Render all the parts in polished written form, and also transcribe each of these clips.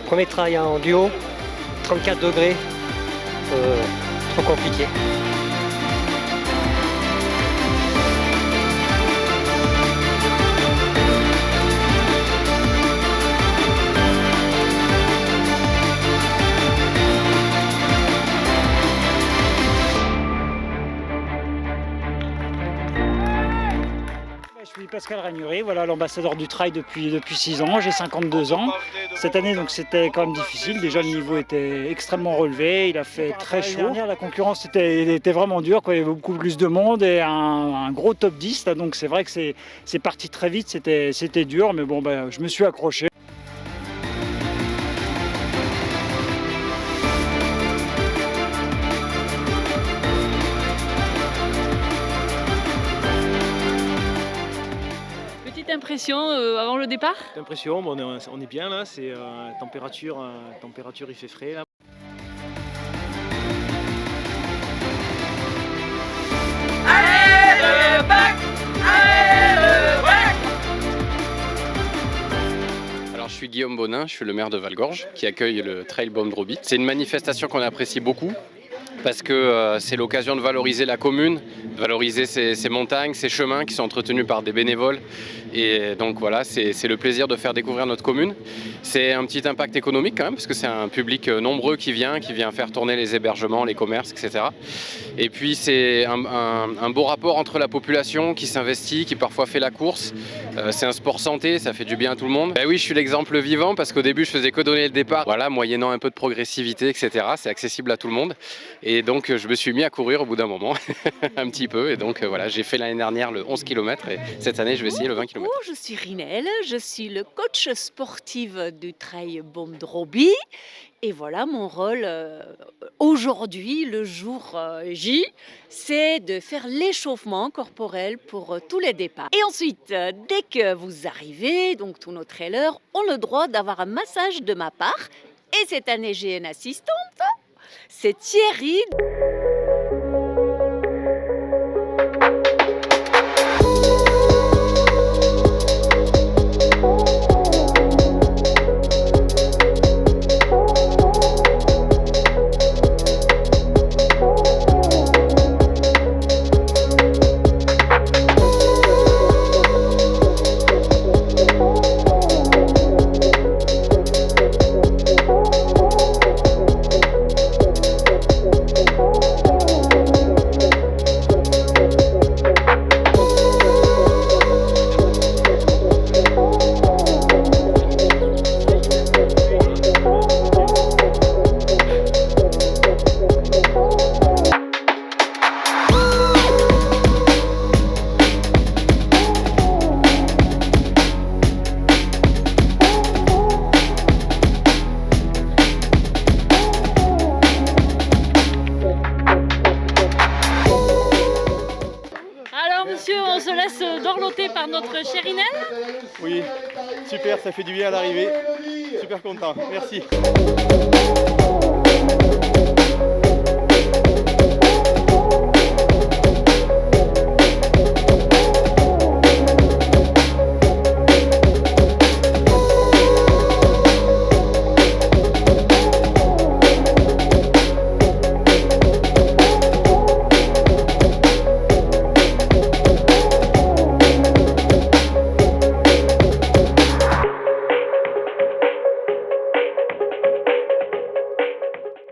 Premier trail en duo, 34 degrés, trop compliqué. Je suis Pascal Ragnury, voilà, l'ambassadeur du trail depuis 6 ans, j'ai 52 ans. Cette année donc c'était quand même difficile, déjà le niveau était extrêmement relevé, il a fait très chaud. La concurrence était vraiment dure, quoi. Il y avait beaucoup plus de monde et un gros top 10, là, donc c'est vrai que c'est parti très vite, c'était dur, mais bon, je me suis accroché. Petite impression avant le départ? L'impression, on est bien là, c'est température il fait frais là. Allez le bac, allez le bac. Alors je suis Guillaume Bonin, je suis le maire de Valgorge qui accueille le Trail Bomb Droby. C'est une manifestation qu'on apprécie beaucoup parce que c'est l'occasion de valoriser la commune, de valoriser ses montagnes, ses chemins qui sont entretenus par des bénévoles. Et donc voilà, c'est le plaisir de faire découvrir notre commune. C'est un petit impact économique quand même, parce que c'est un public nombreux qui vient faire tourner les hébergements, les commerces, etc. Et puis c'est un beau rapport entre la population qui s'investit, qui parfois fait la course. C'est un sport santé, ça fait du bien à tout le monde. Ben oui, je suis l'exemple vivant, parce qu'au début je faisais que donner le départ. Voilà, moyennant un peu de progressivité, etc. C'est accessible à tout le monde. Et donc je me suis mis à courir au bout d'un moment, un petit peu. Et donc voilà, j'ai fait l'année dernière le 11 km et cette année je vais essayer le 20 km. Je suis Rinel, je suis le coach sportif du Trail Bomb Droby. Et voilà mon rôle aujourd'hui, le jour J, c'est de faire l'échauffement corporel pour tous les départs. Et ensuite, dès que vous arrivez, donc tous nos trailers ont le droit d'avoir un massage de ma part. Et cette année, j'ai une assistante, c'est Thierry. On se laisse dorloter par notre chère Inel. Oui, super, ça fait du bien à l'arrivée. Super content, merci.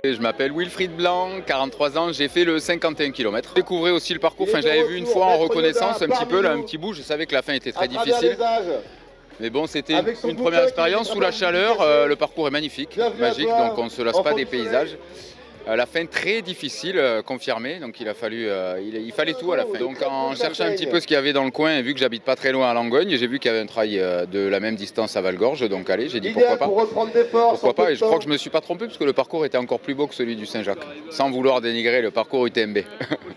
Je m'appelle Wilfried Blanc, 43 ans, j'ai fait le 51 km. Découvrez aussi le parcours, j'avais vu une fois en reconnaissance un petit peu, là, un petit bout, je savais que la fin était très difficile. Mais bon, c'était une première expérience sous la chaleur, le parcours est magnifique, magique, donc on ne se lasse pas des paysages. La fin très difficile, confirmée, donc il fallait tout à la fin. Donc en cherchant un petit peu ce qu'il y avait dans le coin, et vu que j'habite pas très loin à Langogne, j'ai vu qu'il y avait un trail de la même distance à Valgorge, donc allez, j'ai dit pourquoi pas. Pourquoi pas, et je crois que je me suis pas trompé, parce que le parcours était encore plus beau que celui du Saint-Jacques, sans vouloir dénigrer le parcours UTMB.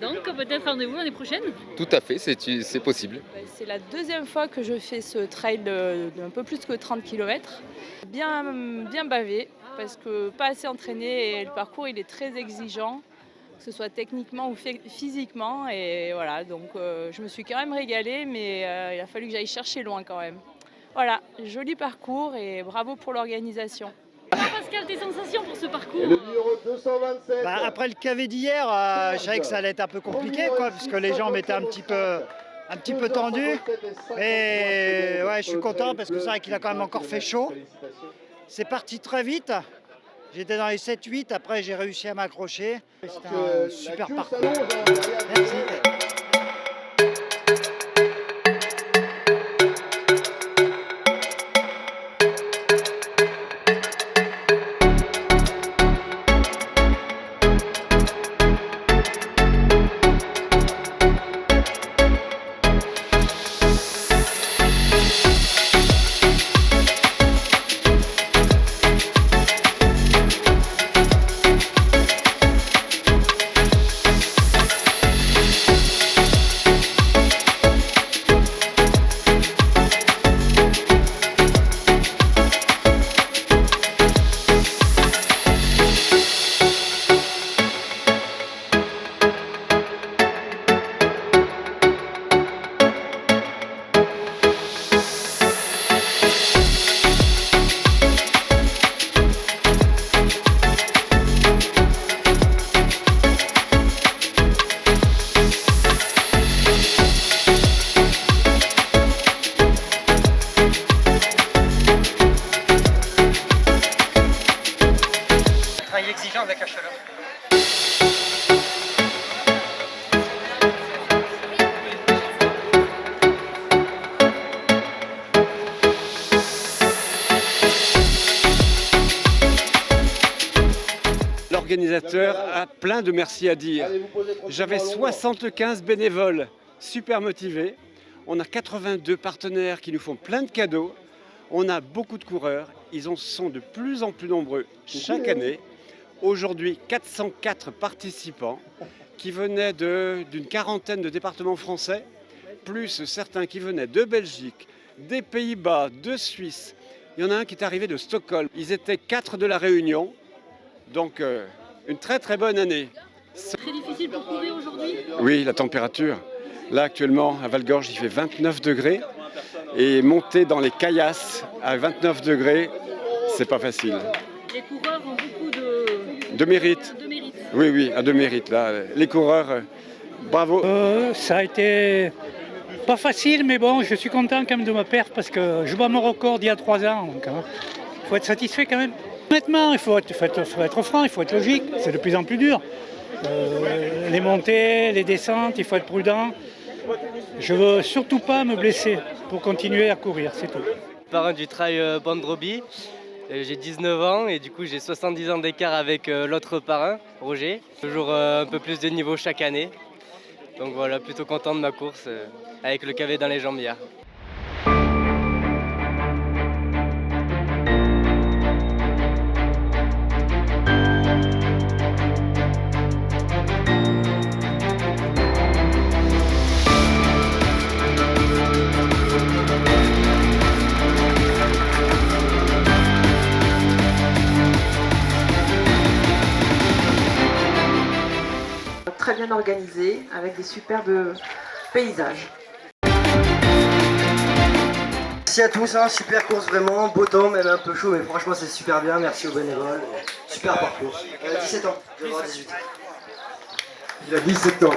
Donc peut-être rendez-vous l'année prochaine? Tout à fait, c'est possible. C'est la deuxième fois que je fais ce trail d'un peu plus que 30 km. Bien bavé, parce que pas assez entraîné et le parcours il est très exigeant, que ce soit techniquement ou physiquement. Et voilà, donc je me suis quand même régalée, mais il a fallu que j'aille chercher loin quand même. Voilà, joli parcours et bravo pour l'organisation. tes sensations pour ce parcours? Après le KV d'hier, je savais que ça allait être un peu compliqué, parce que les jambes étaient un petit peu tendues. Mais ouais, je suis content parce que c'est vrai qu'il a quand même encore fait chaud. C'est parti très vite. J'étais dans les 7-8, après j'ai réussi à m'accrocher. C'était un super parcours. Merci. Exigeant avec la chaleur. L'organisateur a plein de merci à dire. J'avais 75 bénévoles super motivés. On a 82 partenaires qui nous font plein de cadeaux. On a beaucoup de coureurs. Ils sont de plus en plus nombreux chaque année. Aujourd'hui, 404 participants qui venaient d'une quarantaine de départements français, plus certains qui venaient de Belgique, des Pays-Bas, de Suisse. Il y en a un qui est arrivé de Stockholm. Ils étaient 4 de la Réunion, donc une très très bonne année. C'est très difficile pour courir aujourd'hui? Oui, la température. Là, actuellement, à Valgorges, il fait 29 degrés. Et monter dans les caillasses à 29 degrés, c'est pas facile. Les coureurs ont beaucoup de mérite. Oui, oui, à de mérite. Là. Les coureurs, bravo. Ça a été pas facile, mais bon, je suis content quand même de ma perf parce que je bats mon record d'il y a 3 ans. Donc, faut être satisfait quand même. Honnêtement, il faut être franc, il faut être logique. C'est de plus en plus dur. Les montées, les descentes, il faut être prudent. Je veux surtout pas me blesser pour continuer à courir, c'est tout. Parrain du trail Bond-Roby. J'ai 19 ans et du coup j'ai 70 ans d'écart avec l'autre parrain, Roger. Toujours un peu plus de niveau chaque année. Donc voilà, plutôt content de ma course avec le KV dans les jambes hier. Très bien organisé, avec des superbes paysages. Merci à tous, hein, super course vraiment, beau temps, même un peu chaud, mais franchement c'est super bien, merci aux bénévoles, super parcours. Il a 17 ans, il va avoir 18. Il a 17 ans.